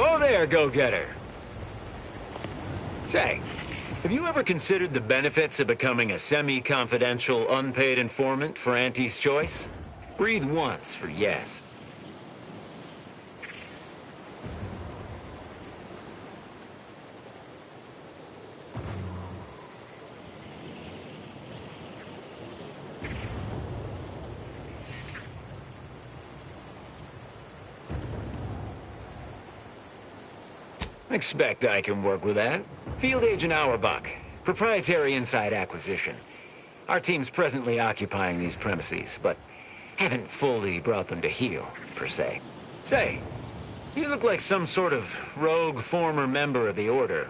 Whoa there, go-getter. Say, have you ever considered the benefits of becoming a semi-confidential, unpaid informant for Auntie's Choice? Breathe once for yes. Expect I can work with that. Field Agent Auerbach, proprietary inside acquisition. Our team's presently occupying these premises, but haven't fully brought them to heel, per se. Say, you look like some sort of rogue former member of the Order.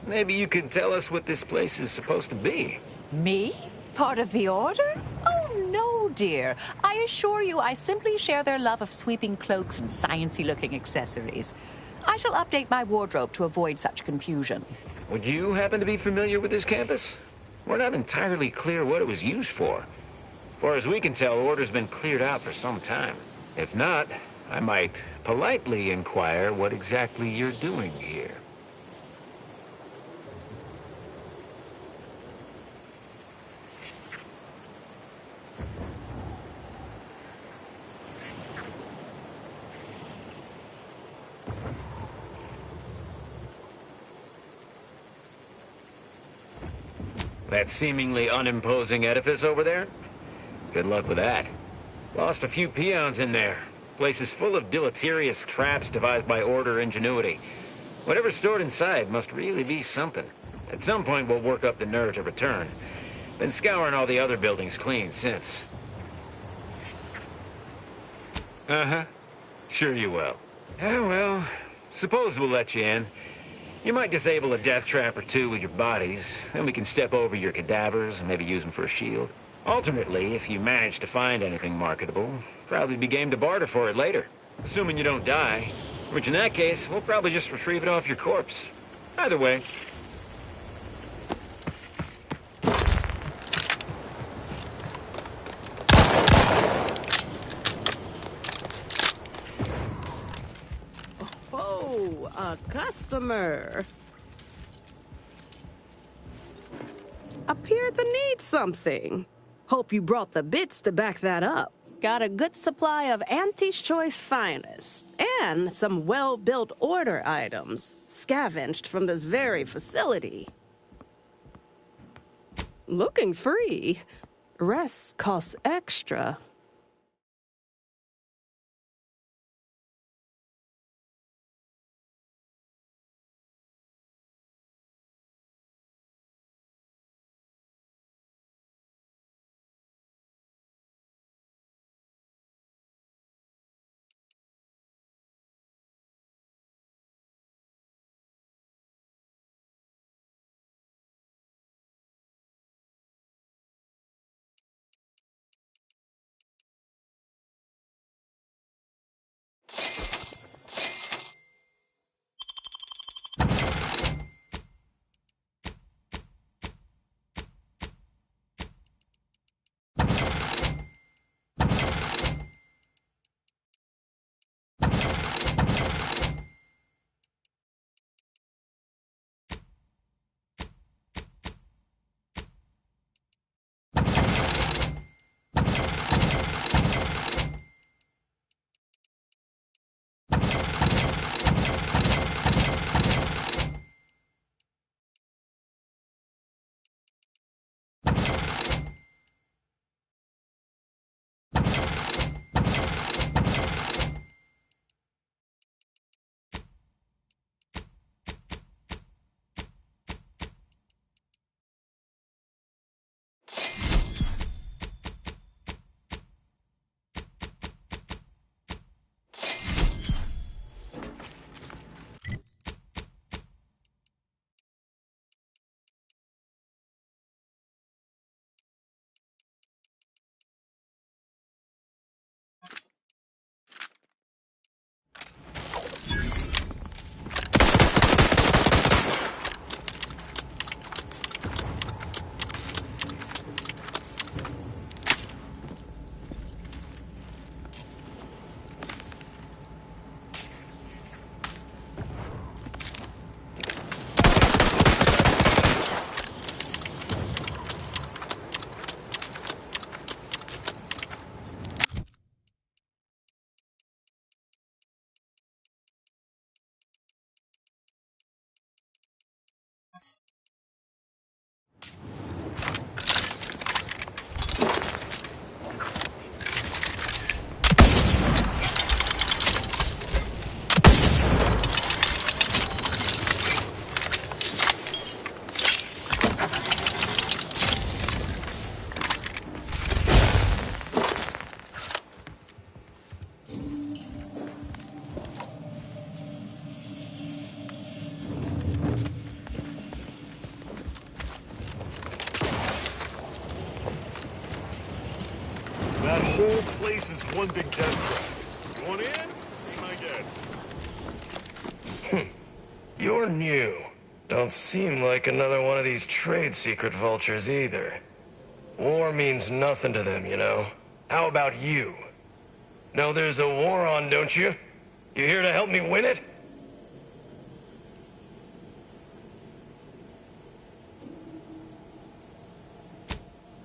Maybe you could tell us what this place is supposed to be. Me? Part of the Order? Oh, no, dear. I assure you I simply share their love of sweeping cloaks and sciencey-looking accessories. I shall update my wardrobe to avoid such confusion. Would you happen to be familiar with this campus? We're not entirely clear what it was used for. As far as we can tell, Order's been cleared out for some time. If not, I might politely inquire what exactly you're doing here. That seemingly unimposing edifice over there? Good luck with that. Lost a few peons in there. Place is full of deleterious traps devised by Order ingenuity. Whatever's stored inside must really be something. At some point, we'll work up the nerve to return. Been scouring all the other buildings clean since. Uh-huh. Sure you will. Oh, well, suppose we'll let you in. You might disable a death trap or two with your bodies, then we can step over your cadavers and maybe use them for a shield. Alternately, if you manage to find anything marketable, probably be game to barter for it later. Assuming you don't die, which in that case, we'll probably just retrieve it off your corpse. Either way. Oh, a customer. Appeared to need something. Hope you brought the bits to back that up. Got a good supply of Auntie's Choice finest, and some well-built Order items, scavenged from this very facility. Looking's free. Rest costs extra. That whole place is one big death trap. You want in? Be my guest. You're new. Don't seem like another one of these trade secret vultures either. War means nothing to them, you know. How about you? Know there's a war on, don't you? You here to help me win it?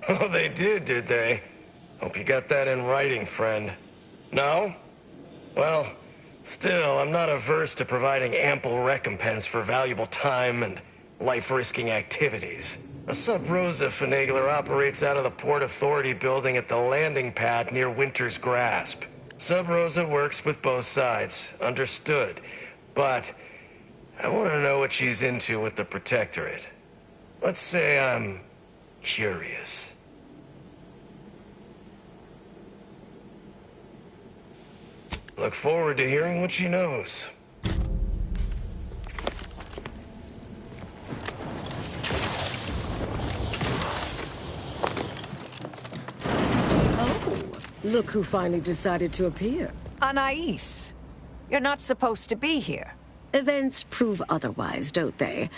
Oh, they did they? Hope you got that in writing, friend. No? Well, still, I'm not averse to providing ample recompense for valuable time and life-risking activities. A Sub-Rosa finagler operates out of the Port Authority building at the landing pad near Winter's Grasp. Sub-Rosa works with both sides, understood. But I want to know what she's into with the Protectorate. Let's say I'm curious. Look forward to hearing what she knows. Oh, look who finally decided to appear. Anais, you're not supposed to be here. Events prove otherwise, don't they?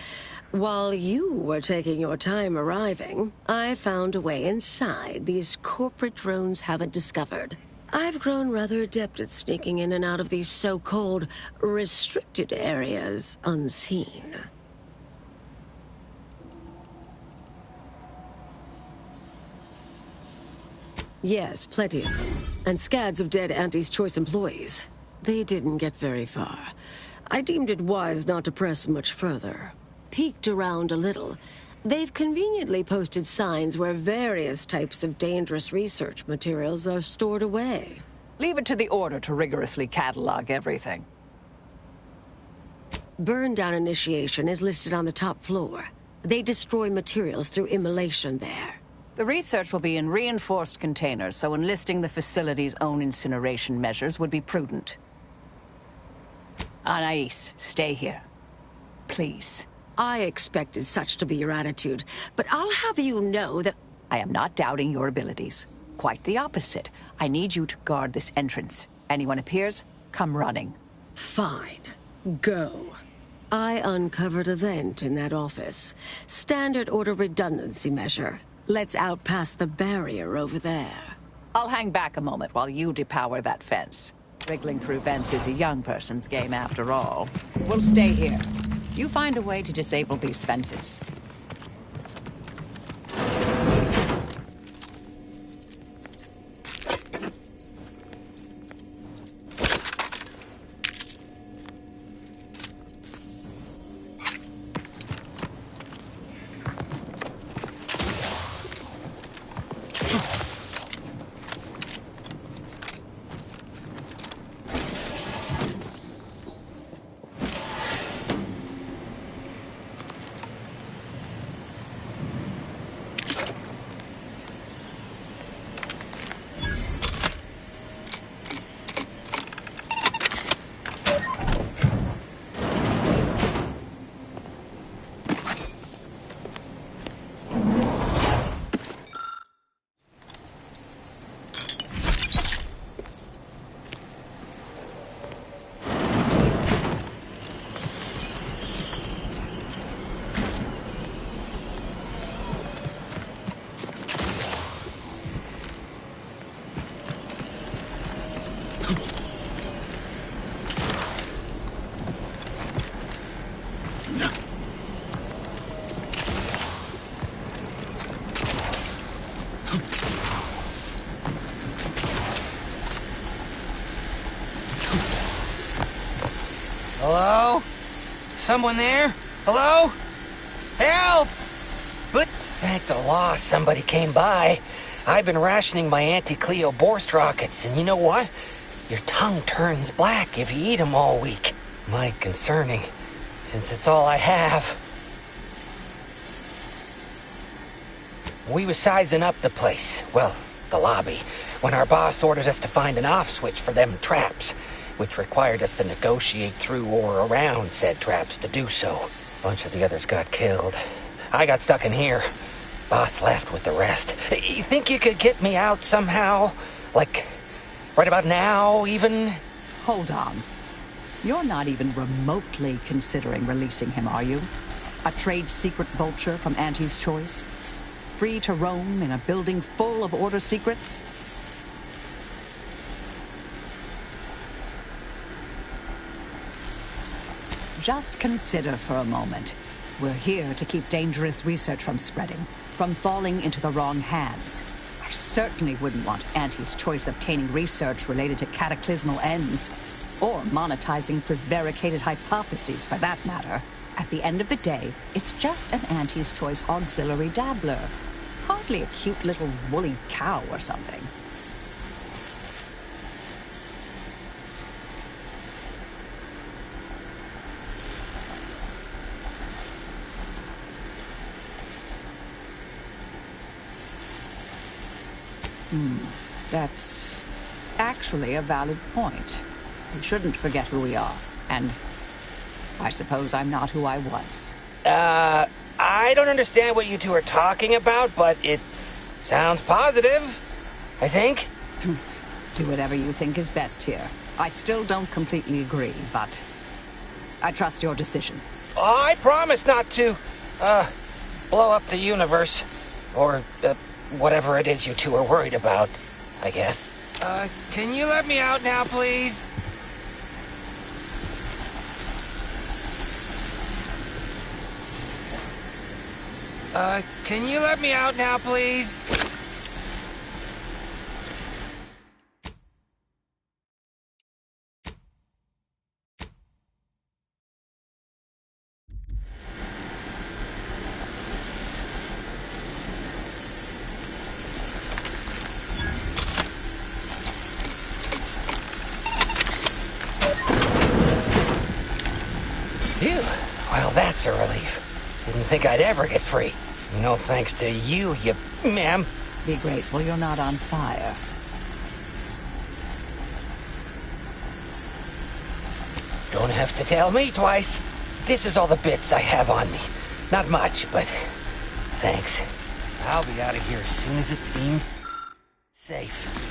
While you were taking your time arriving, I found a way inside these corporate drones haven't discovered. I've grown rather adept at sneaking in and out of these so-called restricted areas unseen. Yes, plenty of them. And scads of dead Auntie's Choice employees. They didn't get very far. I deemed it wise not to press much further. Peeked around a little. They've conveniently posted signs where various types of dangerous research materials are stored away. Leave it to the Order to rigorously catalog everything. Burn-down initiation is listed on the top floor. They destroy materials through immolation there. The research will be in reinforced containers, so enlisting the facility's own incineration measures would be prudent. Anais, stay here. Please. I expected such to be your attitude, but I'll have you know that I am not doubting your abilities. Quite the opposite. I need you to guard this entrance. Anyone appears, come running. Fine. Go. I uncovered a vent in that office. Standard order redundancy measure. Let's outpass the barrier over there. I'll hang back a moment while you depower that fence. Wriggling through vents is a young person's game after all. We'll stay here. You find a way to disable these fences. Hello? Someone there? Hello? Help! But thank the law somebody came by. I've been rationing my anti-Cleo Borst rockets, and you know what? Your tongue turns black if you eat them all week. Might concerning, since it's all I have. We was sizing up the place, well, the lobby, when our boss ordered us to find an off switch for them traps, which required us to negotiate through or around said traps to do so. A bunch of the others got killed. I got stuck in here. Boss left with the rest. You think you could get me out somehow? Like, right about now, even? Hold on. You're not even remotely considering releasing him, are you? A trade secret vulture from Auntie's choice? Free to roam in a building full of Order secrets? Just consider for a moment. We're here to keep dangerous research from spreading, from falling into the wrong hands. I certainly wouldn't want Auntie's choice obtaining research related to cataclysmal ends, or monetizing prevaricated hypotheses for that matter. At the end of the day, it's just an Auntie's choice auxiliary dabbler. Hardly a cute little woolly cow or something. That's actually a valid point. We shouldn't forget who we are, and I suppose I'm not who I was. I don't understand what you two are talking about, but it sounds positive, I think. Do whatever you think is best here. I still don't completely agree, but I trust your decision. I promise not to, blow up the universe. Or, whatever it is you two are worried about, I guess. Can you let me out now, please? Can you let me out now, please? Phew. Well, that's a relief. Didn't think I'd ever get free. No thanks to you, ma'am. Be grateful you're not on fire. Don't have to tell me twice. This is all the bits I have on me. Not much, but thanks. I'll be out of here as soon as it seems safe.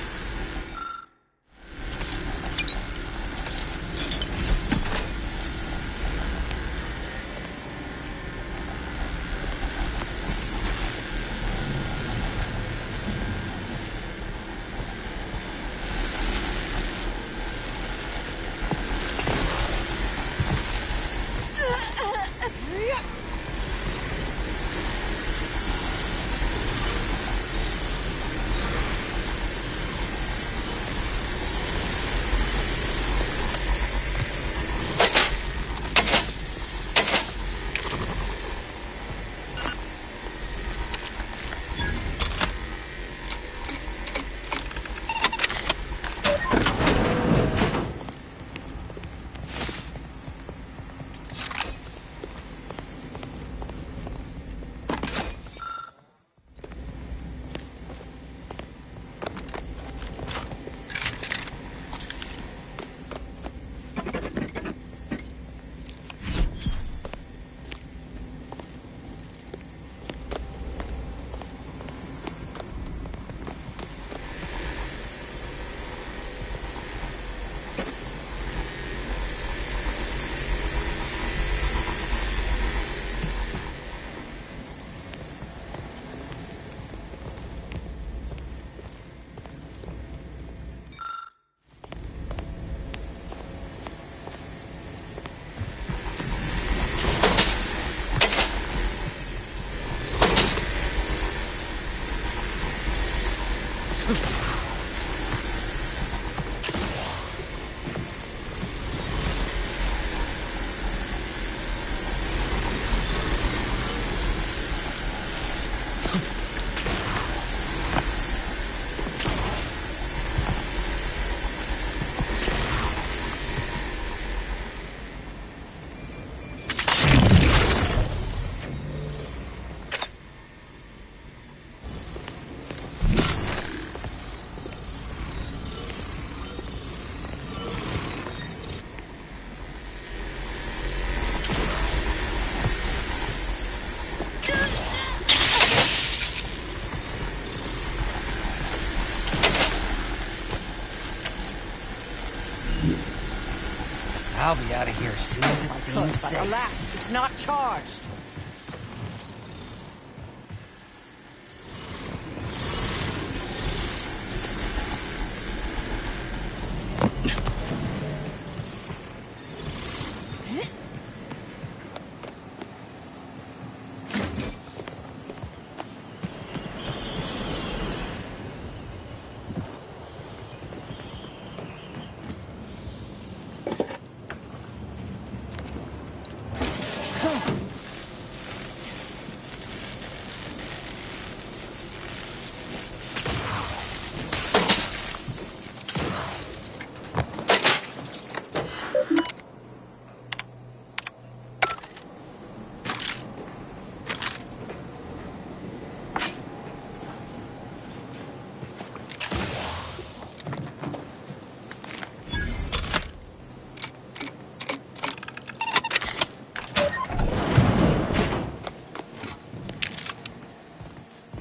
I'll be out of here as soon as it seems But safe. alas, it's not charged.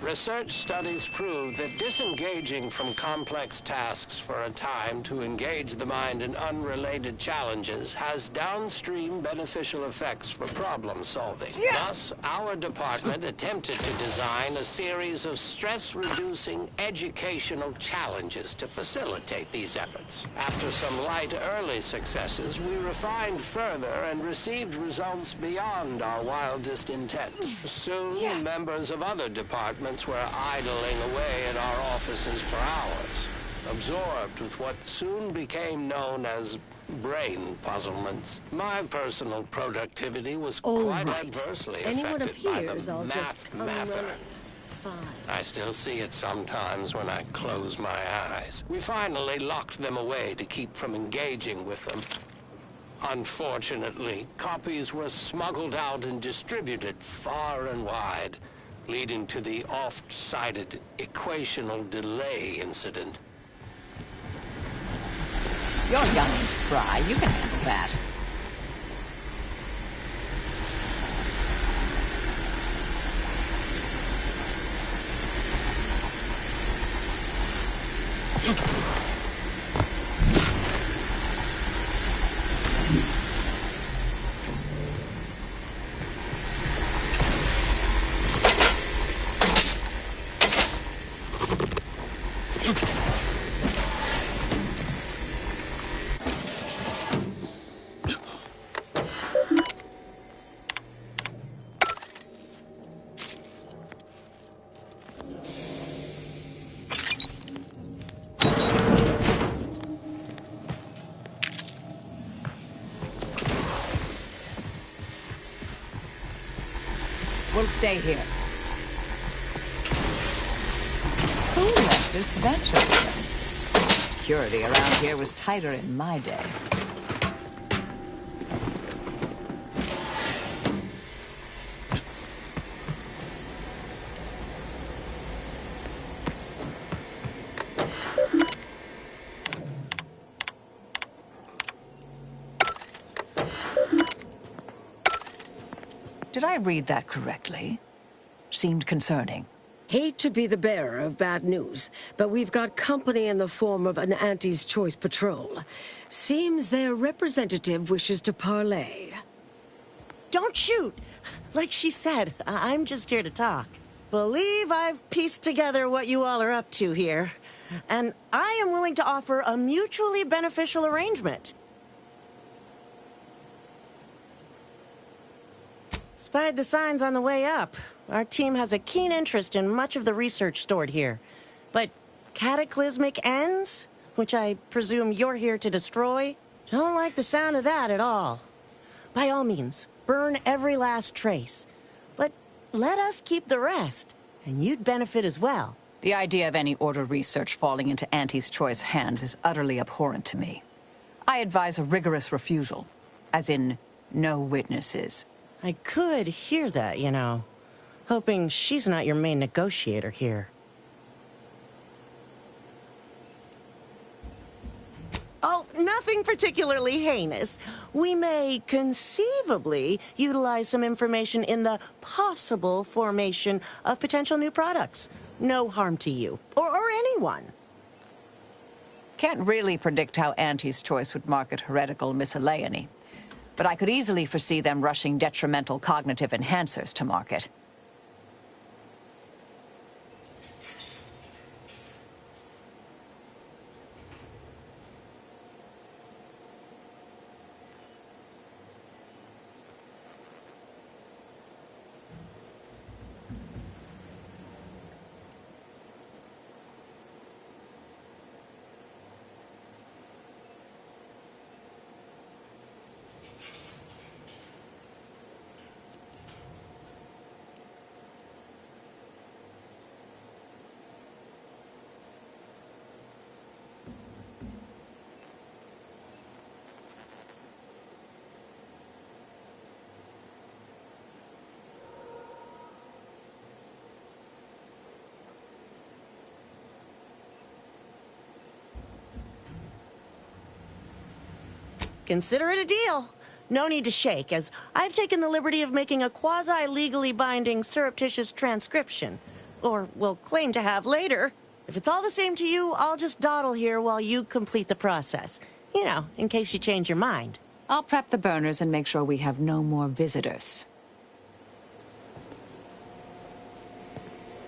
Research studies prove that disengaging from complex tasks for a time to engage the mind in unrelated challenges has downstream beneficial effects for problem solving. Thus, our department attempted to design a series of stress-reducing educational challenges to facilitate these efforts. After some light early successes, we refined further and received results beyond our wildest intent. Soon, members of other departments were idling away at our offices for hours, absorbed with what soon became known as brain puzzlements. My personal productivity was quite adversely Anyone affected by appears, the I'll just math come mather. running. Fine. I still see it sometimes when I close my eyes. We finally locked them away to keep from engaging with them. Unfortunately, copies were smuggled out and distributed far and wide, leading to the oft-cited equational delay incident. You're young and spry. You can handle that. We'll stay here. Who let this venture open? Security around here was tighter in my day. Did I read that correctly? Seemed concerning. Hate to be the bearer of bad news, but we've got company in the form of an Auntie's Choice patrol. Seems their representative wishes to parley. Don't shoot! Like she said, I'm just here to talk. Believe I've pieced together what you all are up to here. And I am willing to offer a mutually beneficial arrangement. Spied the signs on the way up. Our team has a keen interest in much of the research stored here. But cataclysmic ends, which I presume you're here to destroy, don't like the sound of that at all. By all means, burn every last trace. But let us keep the rest, and you'd benefit as well. The idea of any Order research falling into Auntie's Choice hands is utterly abhorrent to me. I advise a rigorous refusal, as in no witnesses. I could hear that, you know. Hoping she's not your main negotiator here. Oh, nothing particularly heinous. We may conceivably utilize some information in the possible formation of potential new products. No harm to you, or anyone. Can't really predict how Auntie's Choice would market heretical miscellany. but I could easily foresee them rushing detrimental cognitive enhancers to market. Consider it a deal. No need to shake, as I've taken the liberty of making a quasi-legally binding surreptitious transcription. Or will claim to have later. If it's all the same to you, I'll just dawdle here while you complete the process. You know, in case you change your mind. I'll prep the burners and make sure we have no more visitors.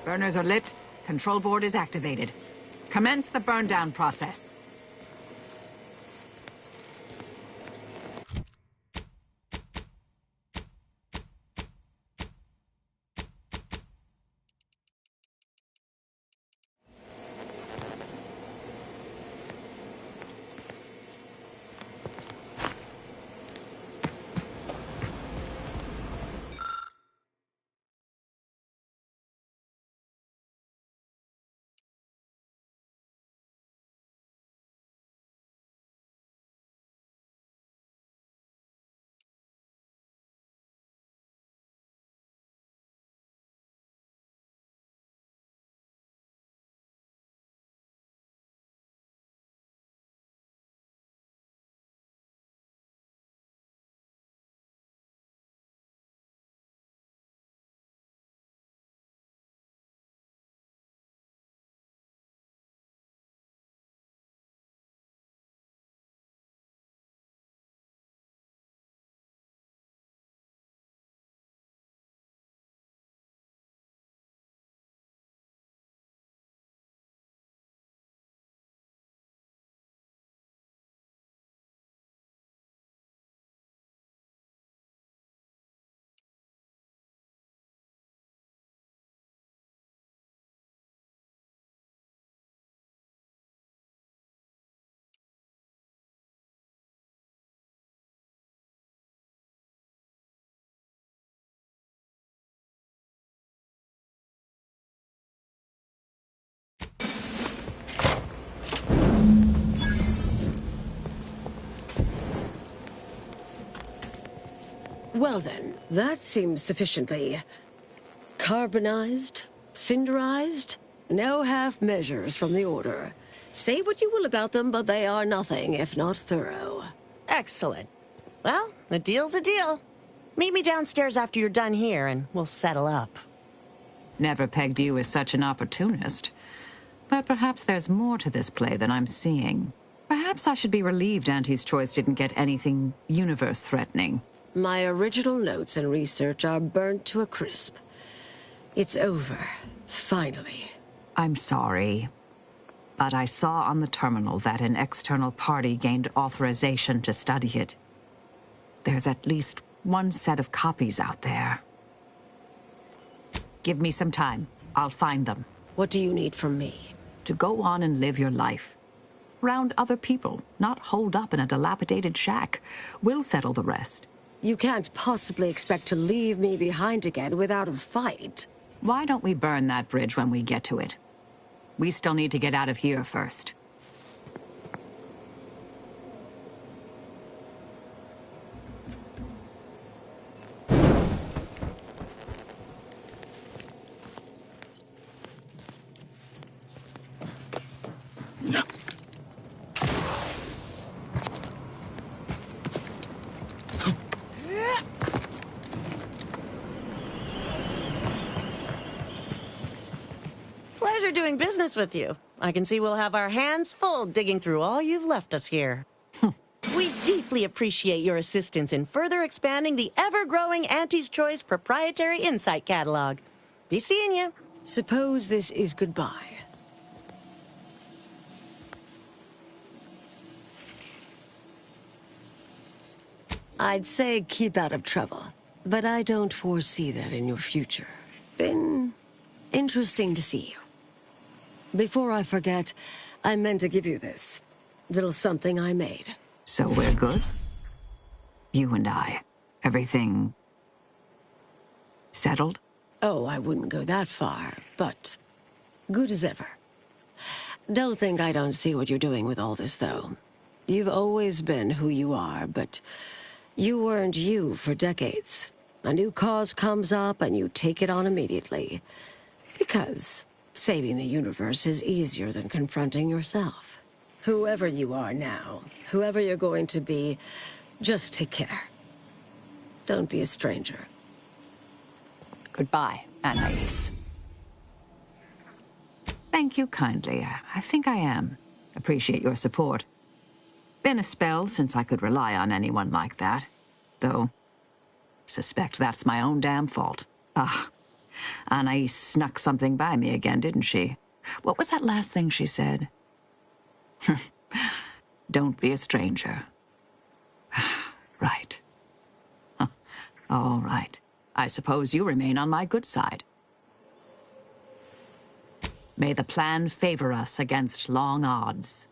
Burners are lit. Control board is activated. Commence the burn down process. Well then, that seems sufficiently carbonized, cinderized. No half measures from the Order. Say what you will about them, but they are nothing if not thorough. Excellent. Well, a deal's a deal. Meet me downstairs after you're done here, and we'll settle up. Never pegged you as such an opportunist. But perhaps there's more to this play than I'm seeing. Perhaps I should be relieved Auntie's Choice didn't get anything universe-threatening. My original notes and research are burnt to a crisp. It's over, finally. I'm sorry, but I saw on the terminal that an external party gained authorization to study it. There's at least one set of copies out there. Give me some time. I'll find them. What do you need from me? To go on and live your life. Round other people, not holed up in a dilapidated shack. We'll settle the rest. You can't possibly expect to leave me behind again without a fight. Why don't we burn that bridge when we get to it? We still need to get out of here first. Pleasure doing business with you. I can see we'll have our hands full digging through all you've left us here. We deeply appreciate your assistance in further expanding the ever-growing Auntie's Choice proprietary insight catalog. Be seeing you. Suppose this is goodbye. I'd say keep out of trouble, but I don't foresee that in your future. Been interesting to see you. Before I forget, I meant to give you this. Little something I made. So we're good? You and I. Everything... settled? Oh, I wouldn't go that far, but good as ever. Don't think I don't see what you're doing with all this, though. You've always been who you are, but you weren't you for decades. A new cause comes up and you take it on immediately. Because saving the universe is easier than confronting yourself. Whoever you are now, whoever you're going to be, just take care. Don't be a stranger. Goodbye, Anais. Thank you kindly. I think I am. Appreciate your support. Been a spell since I could rely on anyone like that. Though, suspect that's my own damn fault. Ah, Anais snuck something by me again, didn't she? What was that last thing she said? Don't be a stranger. Right. Huh. All right. I suppose you remain on my good side. May the plan favor us against long odds.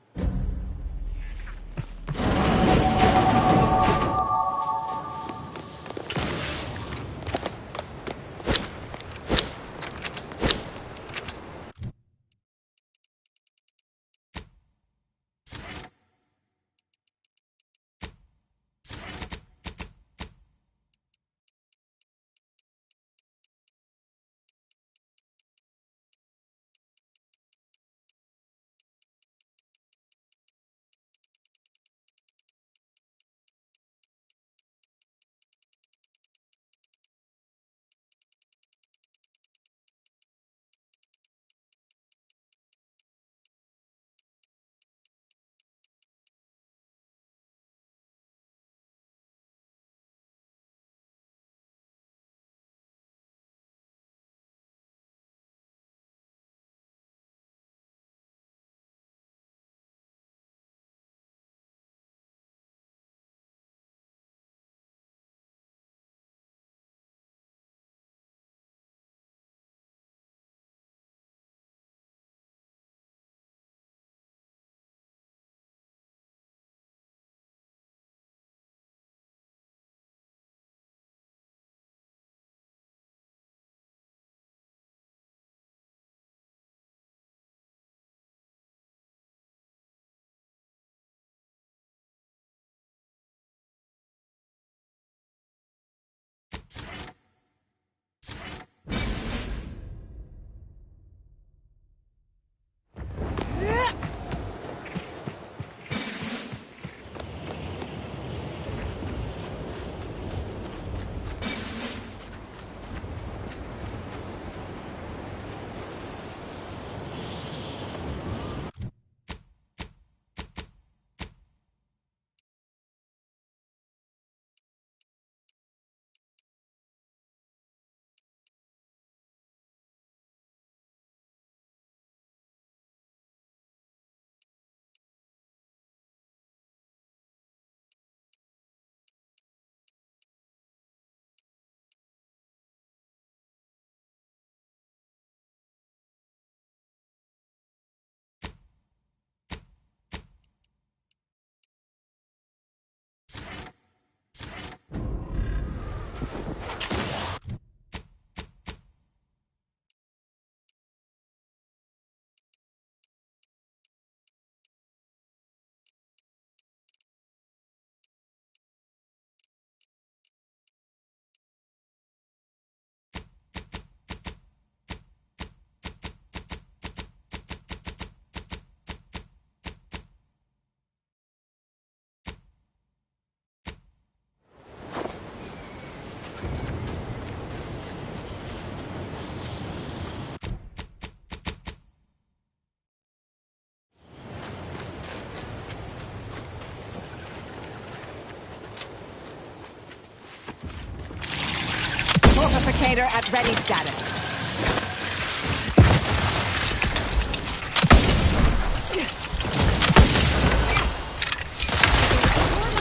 Replicator at ready status.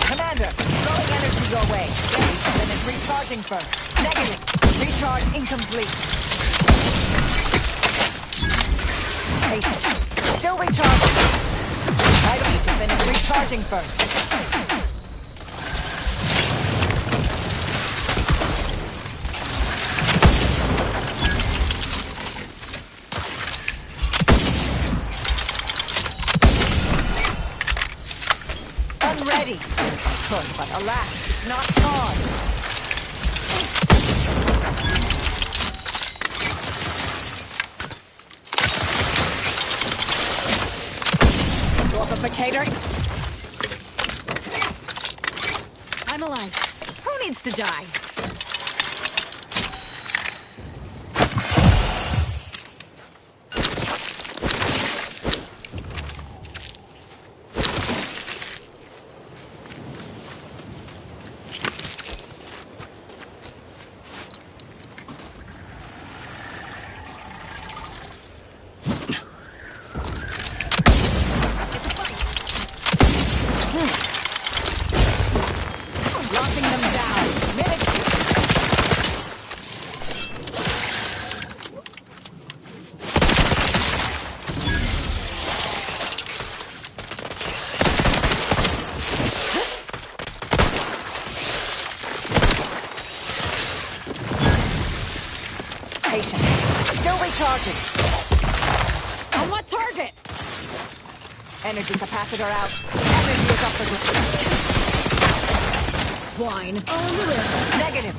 Commander, throwing energy your way. Ready, then it's recharging first. Negative. Recharge incomplete. Patient. Still recharging. Vital to finish recharging first. Unready. Good, but alas, it's not charged. Replicator. I'm alive. Who needs to die? Locking them down. Patient. Still recharging. On what target? Energy capacitor out. Energy is up for grabs. Swine. On the list. Negative.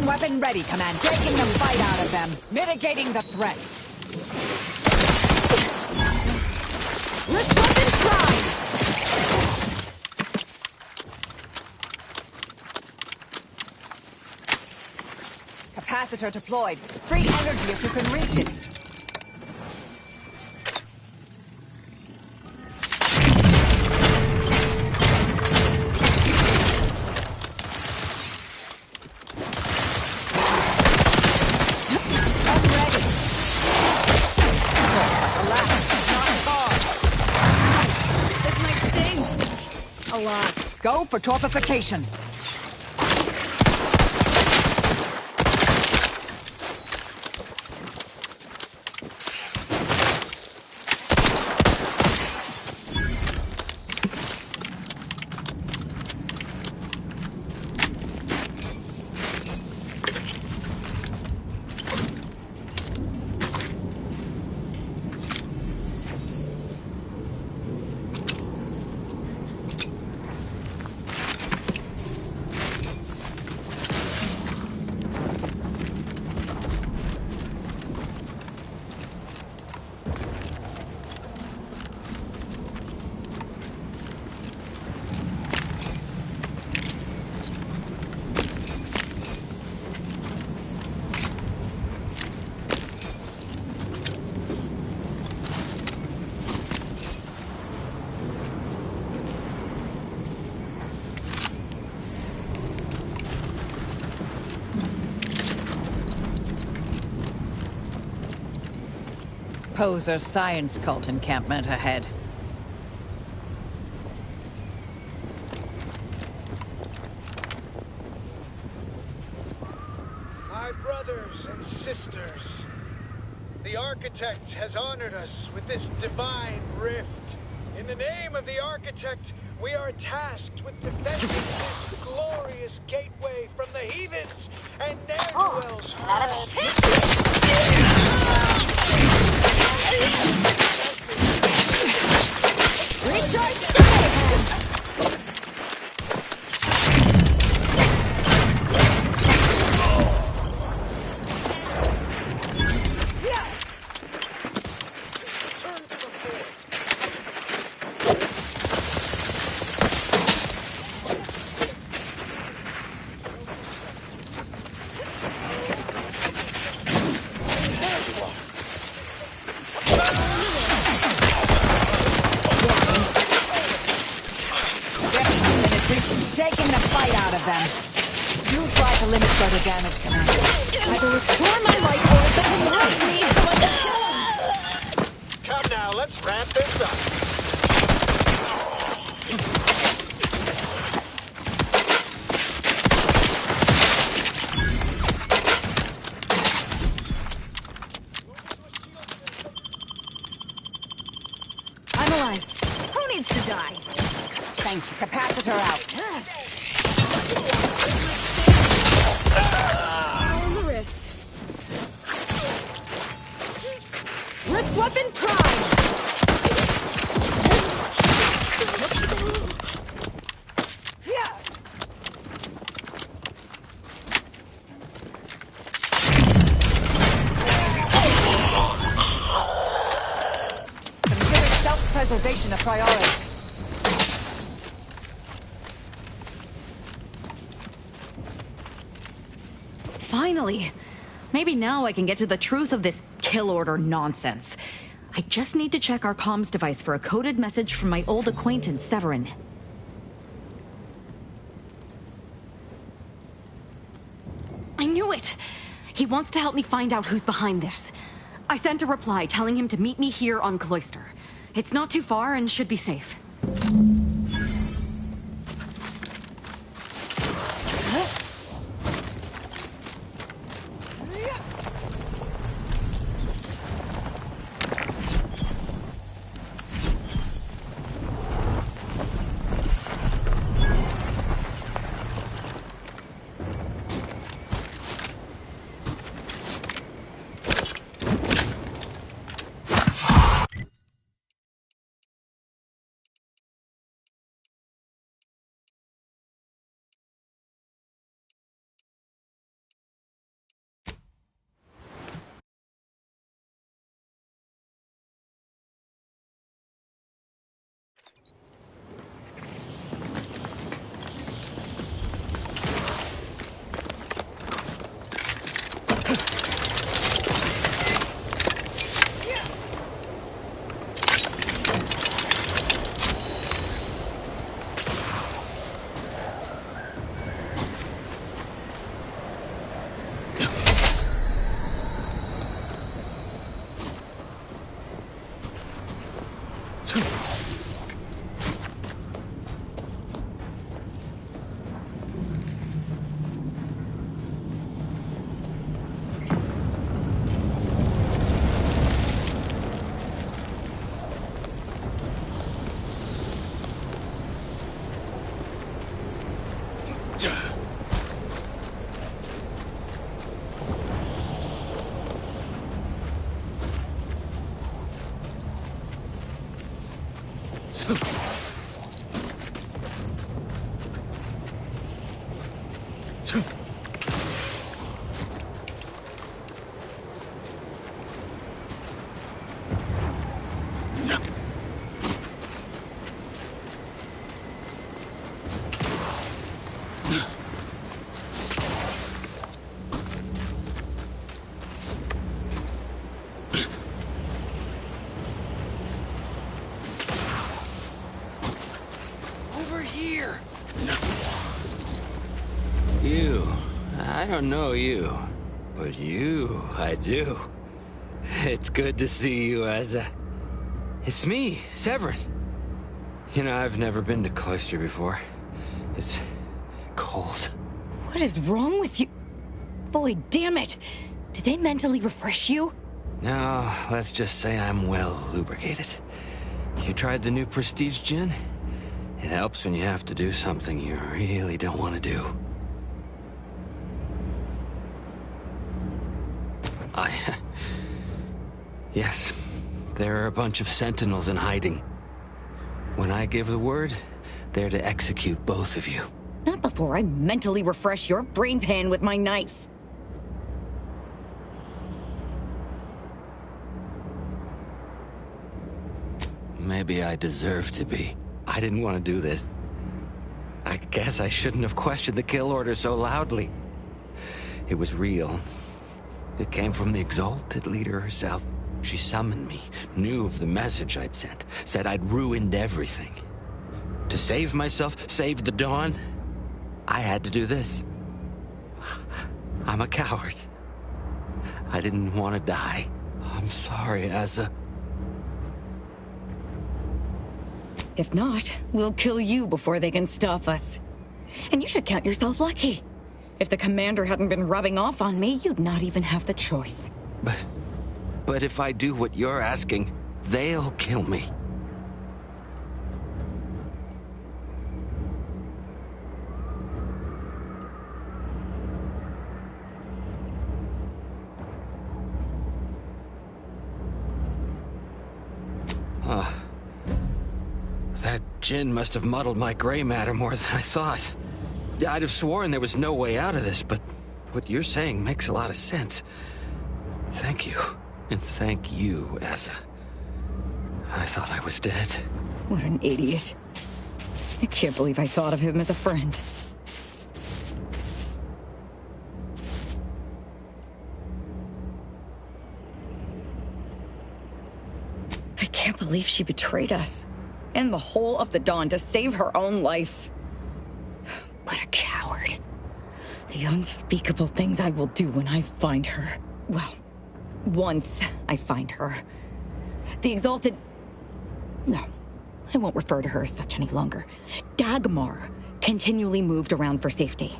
Weapon ready, Command. Taking the fight out of them. Mitigating the threat. Let's weapon prime! Capacitor deployed. Free energy if you can reach it. Go for torpification. Poser science cult encampment ahead. My brothers and sisters, the Architect has honored us with this divine rift. In the name of the Architect, we are tasked with defending this glorious gateway from the heathens and ne'er-do-wells. Taking the fight out of them. You try to limit further damage, Commander. Either restore my life or it becomes me. Come now, let's wrap this up. I'm alive. Who needs to die? Thank you. Capacitor out. On the wrist. Wrist weapon prime! Consider self-preservation a priority. Finally! Maybe now I can get to the truth of this kill order nonsense. I just need to check our comms device for a coded message from my old acquaintance, Severin. I knew it! He wants to help me find out who's behind this. I sent a reply telling him to meet me here on Cloister. It's not too far and should be safe. I don't know you, but you, I do. It's good to see you, Asa. It's me, Severin. You know, I've never been to Cloister before. It's cold. What is wrong with you? Boy, damn it! Did they mentally refresh you? No, let's just say I'm well lubricated. You tried the new Prestige gin? It helps when you have to do something you really don't want to do. Yes, there are a bunch of sentinels in hiding. When I give the word, they're to execute both of you. Not before I mentally refresh your brain pan with my knife. Maybe I deserve to be. I didn't want to do this. I guess I shouldn't have questioned the kill order so loudly. It was real. It came from the exalted leader herself. She summoned me, knew of the message I'd sent, said I'd ruined everything. To save myself, save the Dawn, I had to do this. I'm a coward. I didn't want to die. I'm sorry, Asa. If not, we'll kill you before they can stop us. And you should count yourself lucky. If the commander hadn't been rubbing off on me, you'd not even have the choice. But if I do what you're asking, they'll kill me. That gin must have muddled my gray matter more than I thought. I'd have sworn there was no way out of this, but what you're saying makes a lot of sense. Thank you. And thank you, Asa. I thought I was dead. What an idiot. I can't believe I thought of him as a friend. I can't believe she betrayed us. And the whole of the Dawn to save her own life. What a coward. The unspeakable things I will do when I find her. Well, once I find her. The exalted... No, I won't refer to her as such any longer. Dagmar continually moved around for safety.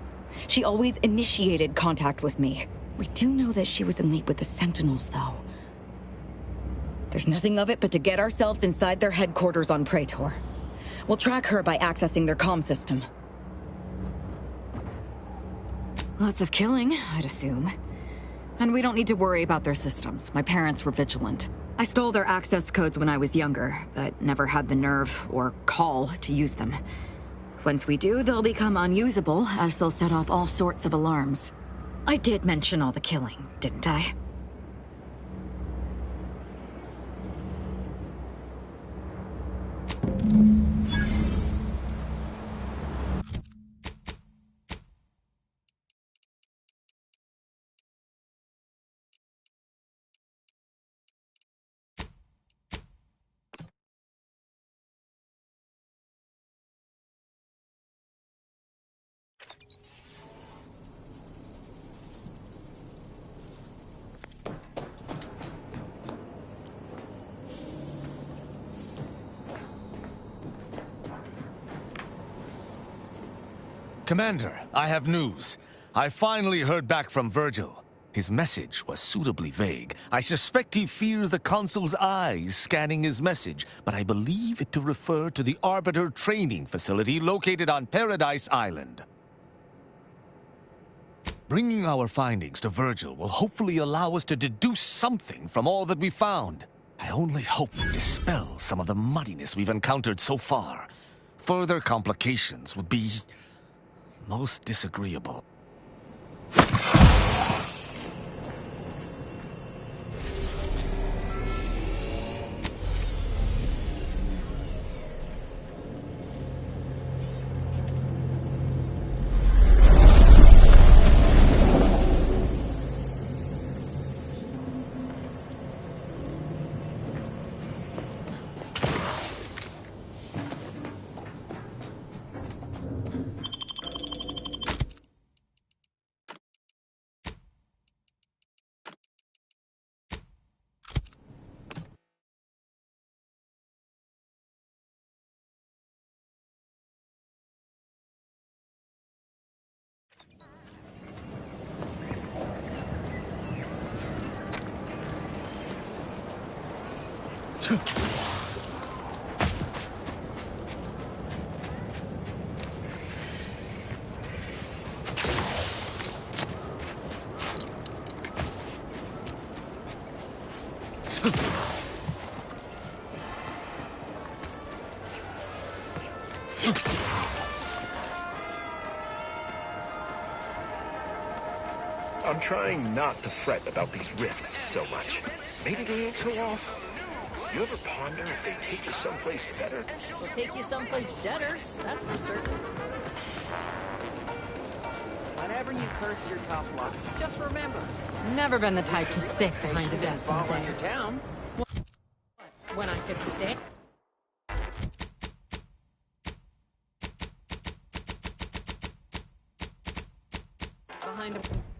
She always initiated contact with me. We do know that she was in league with the Sentinels, though. There's nothing of it but to get ourselves inside their headquarters on Praetor. We'll track her by accessing their comm system. Lots of killing, I'd assume. And we don't need to worry about their systems. My parents were vigilant. I stole their access codes when I was younger, but never had the nerve or call to use them. Once we do, they'll become unusable, as they'll set off all sorts of alarms. I did mention all the killing, didn't I? Commander, I have news. I finally heard back from Virgil. His message was suitably vague. I suspect he fears the Consul's eyes scanning his message, but I believe it to refer to the Arbiter training facility located on Paradise Island. Bringing our findings to Virgil will hopefully allow us to deduce something from all that we found. I only hope it dispels some of the muddiness we've encountered so far. Further complications would be most disagreeable. I'm trying not to fret about these rifts so much. Maybe they ain't so awful. You ever ponder if they take you someplace better? They'll take you someplace better, that's for certain. Whenever you curse your tough luck, just remember. Never been the type to sit behind a desk all On your day. town. When I could stay behind a